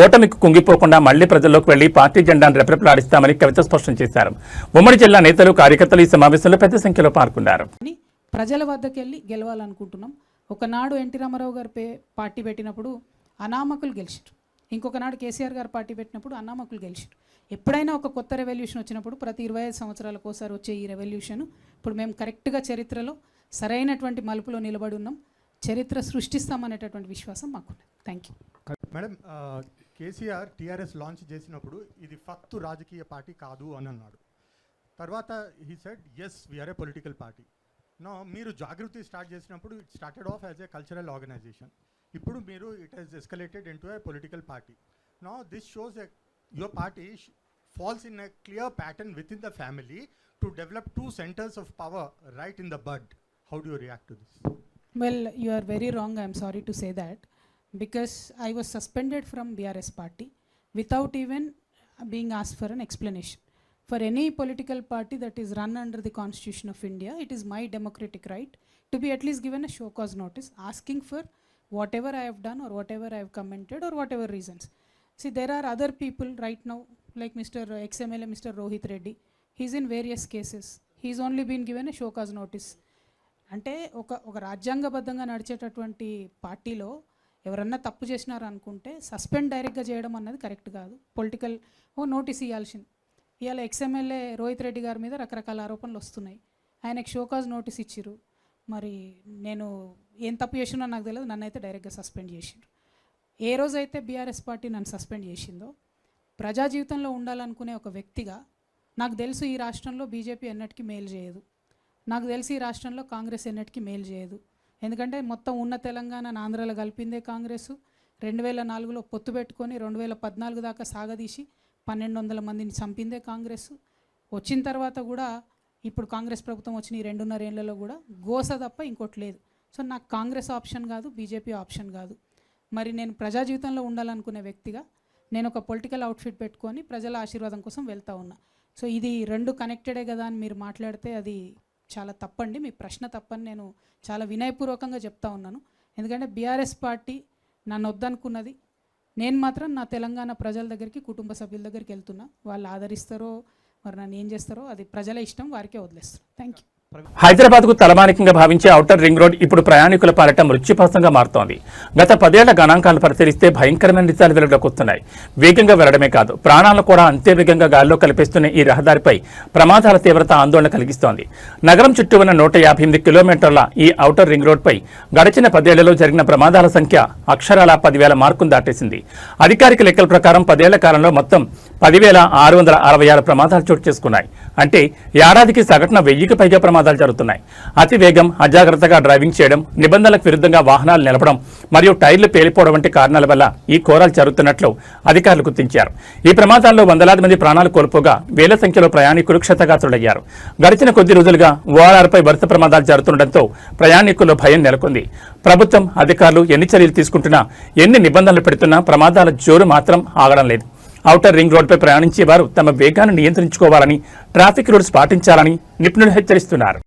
ఓటమికి కుంగిపోకుండా మళ్లీ ప్రజల్లోకి వెళ్లి పార్టీ జెండాను రెపరెపలాడిస్తామని కవిత స్పష్టం చేశారు. ఉమ్మడి జిల్లా నేతలు, కార్యకర్తలు ఈ సమావేశంలో పెద్ద సంఖ్యలో పాల్గొన్నారు. ప్రజల వద్దకు వెళ్ళి గెలవాలనుకుంటున్నాం. ఒకనాడు ఎన్టీ రామారావు గారు పార్టీ పెట్టినప్పుడు అనామకులు గెలిచారు. ఇంకొకనాడు కేసీఆర్ గారు పార్టీ పెట్టినప్పుడు అనామకులు గెలిచారు. ఎప్పుడైనా ఒక కొత్త రెవల్యూషన్ వచ్చినప్పుడు ప్రతి 25 సంవత్సరాలకు ఒకసారి వచ్చే ఈ రెవల్యూషన్ ఇప్పుడు మేము కరెక్ట్గా చరిత్రలో సరైనటువంటి మలుపులో నిలబడి ఉన్నాం. చరిత్ర సృష్టిస్తామనేటటువంటి విశ్వాసం మాకున్నది. Thank you. Madam, KCR TRS launch చేసినప్పుడు ఇది ఫక్తు రాజకీయ పార్టీ కాదు అని అన్నాడు. తర్వాత he said yes we're a political party. No, మీరు జాగృతి స్టార్ట్ చేసినప్పుడు it started off as a cultural organization. ఇప్పుడు మీరు it has escalated into a political party. No, this shows your party falls in a clear pattern within the family to develop two centers of power right in the bud. How do you react to this? Well, you are very wrong. I am sorry to say that, because I was suspended from BRS party without even being asked for an explanation. For any political party that is run under the Constitution of India, it is my democratic right to be at least given a show cause notice asking for whatever I have done or whatever I have commented or whatever reasons. See, there are other people right now, like Mr. XMLA, Mr. Rohit Reddy. He's in various cases. He's only been given a show cause notice. అంటే ఒక రాజ్యాంగబద్ధంగా నడిచేటటువంటి పార్టీలో ఎవరన్నా తప్పు చేసినారు అనుకుంటే సస్పెండ్ డైరెక్ట్గా చేయడం అన్నది కరెక్ట్ కాదు. పొలిటికల్ నోటీస్ ఇవ్వాల్సింది. ఇవాళ ఎక్స్ఎమ్మెల్యే రోహిత్ రెడ్డి గారి మీద రకరకాల ఆరోపణలు వస్తున్నాయి. ఆయనకు షో కాజ్ నోటీస్ ఇచ్చిర్రు. మరి నేను ఏం తప్పు చేసినా నాకు తెలియదు, నన్ను అయితే డైరెక్ట్గా సస్పెండ్ చేసిండ్రు. ఏ రోజైతే బీఆర్ఎస్ పార్టీ నన్ను సస్పెండ్ చేసిందో, ప్రజా జీవితంలో ఉండాలనుకునే ఒక వ్యక్తిగా నాకు తెలుసు ఈ రాష్ట్రంలో బీజేపీ ఎన్నటికీ మేలు చేయదు. నాకు తెలిసి ఈ రాష్ట్రంలో కాంగ్రెస్ ఎన్నటికీ మేలు చేయదు. ఎందుకంటే మొత్తం ఉన్న తెలంగాణ ఆంధ్రాలో కలిపిందే కాంగ్రెస్. 2004లో పొత్తు పెట్టుకొని 2014 దాకా సాగదీసి 1200 మందిని చంపిందే కాంగ్రెస్. వచ్చిన తర్వాత కూడా ఇప్పుడు కాంగ్రెస్ ప్రభుత్వం వచ్చిన ఈ 2.5 ఏళ్లలో కూడా గోస తప్ప ఇంకోటి లేదు. సో నాకు కాంగ్రెస్ ఆప్షన్ కాదు, బీజేపీ ఆప్షన్ కాదు. మరి నేను ప్రజా జీవితంలో ఉండాలనుకునే వ్యక్తిగా నేను ఒక పొలిటికల్ అవుట్ఫిట్ పెట్టుకొని ప్రజల ఆశీర్వాదం కోసం వెళ్తూ ఉన్నా. సో ఇది రెండు కనెక్టెడే కదా అని మీరు మాట్లాడితే అది చాలా తప్పండి. మీ ప్రశ్న తప్పని నేను చాలా వినయపూర్వకంగా చెప్తా ఉన్నాను. ఎందుకంటే బీఆర్ఎస్ పార్టీ నన్ను వద్దనుకున్నది. నేను మాత్రం నా తెలంగాణ ప్రజల దగ్గరికి, కుటుంబ సభ్యుల దగ్గరికి వెళ్తున్నా. వాళ్ళు ఆదరిస్తారో మరి నన్ను ఏం చేస్తారో అది ప్రజల ఇష్టం, వారికే వదిలేస్తారు. Thank you. హైదరాబాద్ కు తలమానికంగా భావించే ఔటర్ రింగ్ రోడ్ ఇప్పుడు ప్రయాణికుల పాలట మృత్యుపాతంగా మారుతోంది. గత 10 ఏళ్ల గణాంకాలను పరిశీలిస్తే భయంకరమైన నిజాలు వెలుగులోకి వస్తున్నాయి. వేగంగా వెళ్లడమే కాదు, ప్రాణాలను కూడా అంతే వేగంగా గాల్లో కలిపేస్తున్న ఈ రహదారిపై ప్రమాదాల తీవ్రత ఆందోళన కలిగిస్తోంది. నగరం చుట్టూ ఉన్న 158 కిలోమీటర్ల ఈ ఔటర్ రింగ్ రోడ్పై గడిచిన 10 ఏళ్లలో జరిగిన ప్రమాదాల సంఖ్య అక్షరాల 10,000 మార్కును దాటేసింది. అధికారిక లెక్కల ప్రకారం 10 ఏళ్ల కాలంలో మొత్తం 10,666 ప్రమాదాలు చోటు చేసుకున్నాయి. అంటే ఏడాదికి సగటున 1000కి పైగా ప్రమాదాలు జరుగుతున్నాయి. అతి వేగం, అజాగ్రత్తగా డ్రైవింగ్ చేయడం, నిబంధనలకు విరుద్ధంగా వాహనాలు నిలపడం మరియు టైర్లు పేలిపోవడం వంటి కారణాల వల్ల ఈ ఘోరాలు జరుగుతున్నట్లు అధికారులు గుర్తించారు. ఈ ప్రమాదాల్లో వందలాది మంది ప్రాణాలు కోల్పోగా వేల సంఖ్యలో ప్రయాణికులు క్షతగాత్రులయ్యారు. గడిచిన కొద్ది రోజులుగా ఓఆర్ఆర్పై వరుస ప్రమాదాలు జరుగుతుండటంతో ప్రయాణికుల్లో భయం నెలకొంది. ప్రభుత్వం, అధికారులు ఎన్ని చర్యలు తీసుకుంటున్నా, ఎన్ని నిబంధనలు పెడుతున్నా ప్రమాదాల జోరు మాత్రం ఆగడం లేదు. ఔటర్ రింగ్ రోడ్పై ప్రయాణించే వారు తమ వేగాన్ని నియంత్రించుకోవాలని, ట్రాఫిక్ రూల్స్ పాటించాలని నిపుణులు హెచ్చరిస్తున్నారు.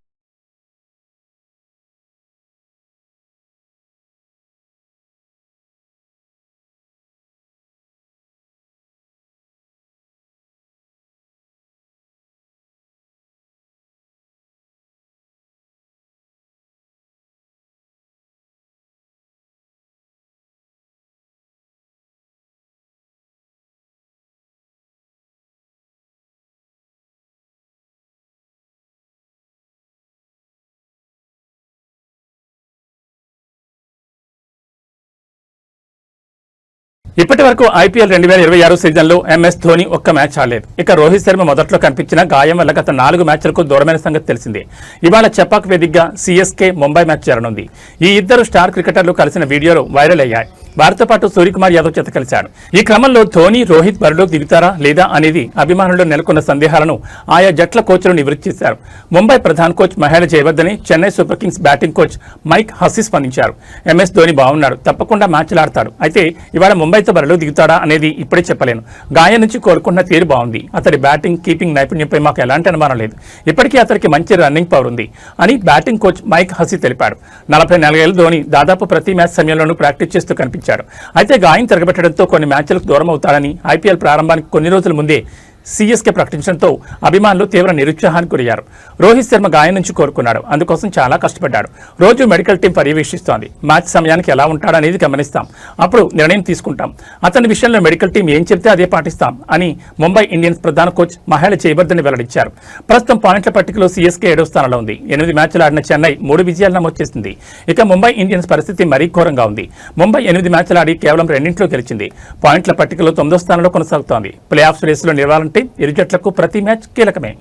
ఇప్పటి వరకు ఐపీఎల్ 2026 సీజన్లో ఎంఎస్ ధోని ఒక్క మ్యాచ్ ఆడలేదు. ఇక రోహిత్ శర్మ మొదట్లో కనిపించిన గాయం వల్ల గత 4 మ్యాచ్లకు దూరమైన సంగతి తెలిసిందే. ఇవాళ చెపాక్ వేదికగా సిఎస్కే ముంబై మ్యాచ్ జరగనుంది. ఈ ఇద్దరు స్టార్ క్రికెటర్లు కలిసిన వీడియోలు వైరల్ అయ్యాయి. వారితో పాటు సూర్యకుమార్ యాదవ్ చేత కలిశాడు. ఈ క్రమంలో ధోని, రోహిత్ బరిలోకి దిగుతారా లేదా అనేది అభిమానుల్లో నెలకొన్న సందేహాలను ఆయా జట్ల కోచ్లు నివృత్తి చేశారు. ముంబై ప్రధాన coach Mahela Jayawardene, Chennai Super Kings batting coach Mike Hussey స్పందించారు. ఎంఎస్ ధోని బాగున్నాడు, తప్పకుండా మ్యాచ్లు ఆడతాడు. అయితే ఇవాళ ముంబైతో బరిలో దిగుతాడా అనేది ఇప్పుడే చెప్పలేను. గాయం నుంచి కోలుకున్న తీరు బాగుంది. అతడి బ్యాటింగ్, కీపింగ్ నైపుణ్యంపై మాకు ఎలాంటి అనుమానం లేదు. ఇప్పటికీ అతనికి మంచి రన్నింగ్ పవర్ ఉంది అని బ్యాటింగ్ కోచ్ మైక్ హస్సీ తెలిపాడు. 44 ఏళ్ల ధోని దాదాపు ప్రతి మ్యాచ్ సమయంలోనూ ప్రాక్టీస్ చేస్తూ కనిపించాడు. అయితే గాయం తిరగబెట్టడంతో కొన్ని మ్యాచ్లకు దూరం అవుతాడని ఐపీఎల్ ప్రారంభానికి కొన్ని రోజుల ముందే సిఎస్కే ప్రకటించడంతో అభిమానులు తీవ్ర నిరుత్సాహానికి గురయ్యారు. రోహిత్ శర్మ గాయం నుంచి కోరుకున్నాడు. అందుకోసం చాలా కష్టపడ్డాడు. రోజు మెడికల్ టీం పర్యవేక్షిస్తోంది. మ్యాచ్ సమయానికి ఎలా ఉంటాడనేది గమనిస్తాం. అప్పుడు నిర్ణయం తీసుకుంటాం. అతని విషయంలో మెడికల్ టీం ఏం చెప్తే అదే పాటిస్తాం అని ముంబై ఇండియన్స్ ప్రధాన కోచ్ మహేల జయవర్ధన్ వెల్లడించారు. ప్రస్తుతం పాయింట్ల పట్టికలో సిఎస్కే 7వ స్థానంలో ఉంది. 8 మ్యాచ్లు ఆడిన చెన్నై 3 విజయాలు నమోదు చేసింది. ఇక ముంబై ఇండియన్స్ పరిస్థితి మరీ ఘోరంగా ఉంది. ముంబై 8 మ్యాచ్లు ఆడి కేవలం 2 గెలిచింది. పాయింట్ల పట్టికలో 9వ స్థానంలో కొనసాగుతోంది. ప్లే ఆఫ్స్ రేసులో నిలవాలంటే ఇరు జట్లకు ప్రతి మ్యాచ్ కీలకమే.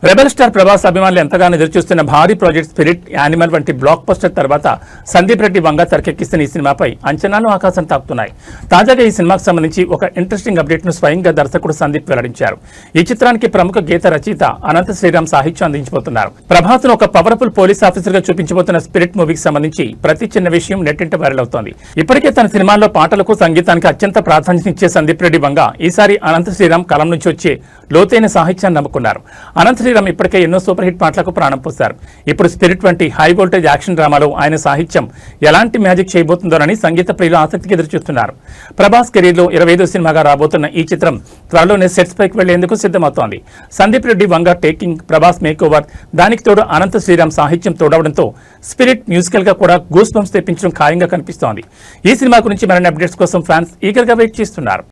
రెబల్ స్టార్ ప్రభాస్ అభిమానులు ఎంతగానో ఎదురుచూస్తున్న భారీ ప్రాజెక్ట్ స్పిరిట్, యానిమల్ వంటి బ్లాక్ బస్టర్ తర్వాత సందీప్ రెడ్డి వంగ తెరకెక్కిస్తున్న ఈ సినిమాపై అంచనాలు ఆకాశం తాకుతున్నాయి. తాజాగా ఈ సినిమాకు సంబంధించి ఒక ఇంట్రెస్టింగ్ అప్డేట్ ను స్వయంగా దర్శకుడు సందీప్ వెల్లడించారు. ఈ చిత్రానికి ప్రముఖ గీత రచయిత అనంత శ్రీరామ్ సాహిత్యం అందించబోతున్నారు. ప్రభాస్ ను ఒక పవర్ఫుల్ పోలీస్ ఆఫీసర్ గా చూపించబోతున్న స్పిరిట్ మూవీకి సంబంధించి ప్రతి చిన్న విషయం నెట్టింట వైరల్ అవుతోంది. ఇప్పటికే తన సినిమాల్లో పాటలకు, సంగీతానికి అత్యంత ప్రాధాన్యత ఇచ్చే సందీప్ రెడ్డి వంగ ఈసారి అనంత శ్రీరామ్ కలం నుంచి వచ్చే లోతైన సాహిత్యాన్ని నమ్ముకున్నారు. అనంత శ్రీరామ్ ఇప్పటికే ఎన్నో సూపర్ హిట్ పాటలకు ప్రాణం పోశారు. ఇప్పుడు స్పిరిట్ వంటి హై వోల్టేజ్ యాక్షన్ డ్రామాలో ఆయన సాహిత్యం ఎలాంటి మ్యాజిక్ చేయబోతుందోనని సంగీత ప్రియులు ఆసక్తిగా ఎదురుచూస్తున్నారు. ప్రభాస్ కెరీర్లో 25వ సినిమాగా రాబోతున్న ఈ చిత్రం త్వరలోనే సెట్స్ పైకి వెళ్లేందుకు సిద్ధమవుతోంది. Sandeep Reddy Vanga taking, Prabhas make over, దానికి తోడు అనంత శ్రీరామ్ సాహిత్యం తోడవడంతో స్పిరిట్ మ్యూజికల్ గా కూడా గూస్ బంప్స్ తెప్పించడం ఖాయంగా కనిపిస్తోంది. ఈ సినిమా గురించి మరిన్ని అప్డేట్స్ కోసం ఫ్యాన్స్ ఈగర్ గా వెయిట్ చేస్తున్నారు.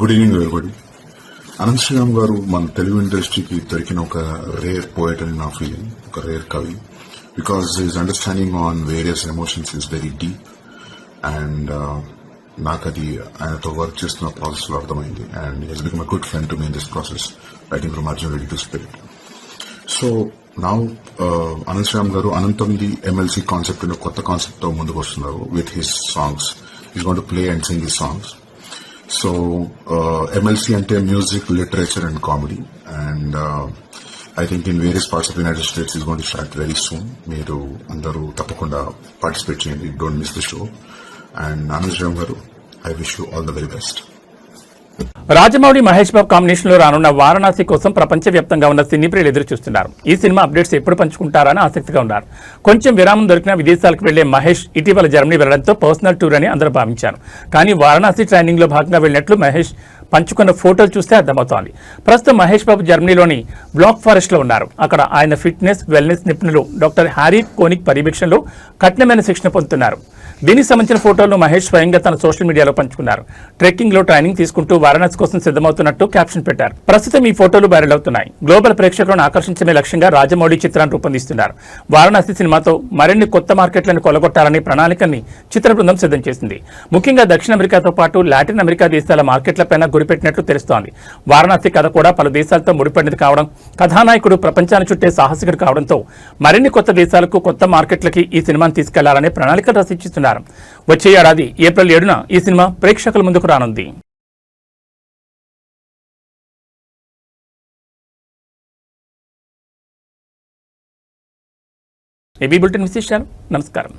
Good evening everybody. Anant Sriram గారు మన తెలుగు ఇండస్ట్రీకి దొరికిన ఒక రేర్ పోయట్ అని నా ఫీలింగ్, ఒక రేర్ కవి. Because his understanding on various emotions is very deep. And నాకు అది ఆయనతో వర్క్ చేస్తున్న ప్రాసెస్ లో అర్థమైంది. And he's become a good friend to me in this process, writing from Arjun Reddy to Spirit. So now Anant Sriram గారు అనంతంది MLC కాన్సెప్ట్ కొత్త కాన్సెప్ట్ తో ముందుకు వస్తున్నారు with his songs. Is going to play and sing his songs. So MLC ante music, literature and comedy, and I think in various parts of the United States is going to start very soon. Meeru andaru tappakunda participate cheyandi, don't miss the show. And Anand Ram garu, I wish you all the very best. Rajamouli, Mahesh Babu combination లో రానున్న వారణాసి కోసం ప్రపంచవ్యాప్తంగా ఉన్న సినీ ప్రియులు ఎదురు చూస్తున్నారు. ఈ సినిమా అప్డేట్స్ ఎప్పుడు పంచుకుంటారని ఆసక్తిగా ఉన్నారు. కొంచెం విరామం దొరికిన విదేశాలకు వెళ్లే మహేష్ ఇటీవల జర్మనీ వెళ్లడంతో పర్సనల్ టూర్ అని అందరూ భావించారు. కానీ వారణాసి ట్రైనింగ్ లో భాగంగా వెళ్ళినట్లు మహేష్ పంచుకున్న ఫోటోలు చూస్తే అర్థమవుతోంది. ప్రస్తుతం మహేష్ బాబు జర్మనీలోని బ్లాక్ ఫారెస్ట్ లో ఉన్నారు. అక్కడ ఆయన ఫిట్నెస్, వెల్నెస్ నిపుణులు డాక్టర్ హ్యారీ కోనిక్ పర్యవేక్షణలో కఠినమైన శిక్షణ పొందుతున్నారు. దీనికి సంబంధించిన ఫోటోలను మహేష్ స్వయంగా తన సోషల్ మీడియాలో పంచుకున్నారు. ట్రెక్కింగ్ లో ట్రైనింగ్ తీసుకుంటూ వారణాసి కోసం సిద్ధమవుతున్నట్టు క్యాప్షన్ పెట్టారు. ప్రస్తుతం ఈ ఫోటోలు వైరల్ అవుతున్నాయి. గ్లోబల్ ప్రేక్షకులను ఆకర్షించే లక్ష్యంగా రాజమౌళి చిత్రాన్ని రూపొందిస్తున్నారు. వారణాసి సినిమాతో మరిన్ని కొత్త మార్కెట్లను కొలగొట్టాలనే ప్రణాళికల్ని చిత్ర బృందం సిద్ధం చేసింది. ముఖ్యంగా దక్షిణ అమెరికాతో పాటు లాటిన్ అమెరికా దేశాల మార్కెట్లపైన గురిపెట్టినట్లు తెలుస్తోంది. వారణాసి కథ కూడా పలు దేశాలతో ముడిపడినది కావడం, కథానాయకుడు ప్రపంచాన్ని చుట్టే సాహసికుడు కావడంతో మరిన్ని కొత్త దేశాలకు, కొత్త మార్కెట్లకి ఈ సినిమాను తీసుకెళ్లాలనే ప్రణాళికలు రచించిస్తున్నారు. వచ్చే ఏడాది ఏప్రిల్ 7న ఈ సినిమా ప్రేక్షకుల ముందుకు రానుంది. ఏబీ బులెటిన్ విశేషాలు. నమస్కారం.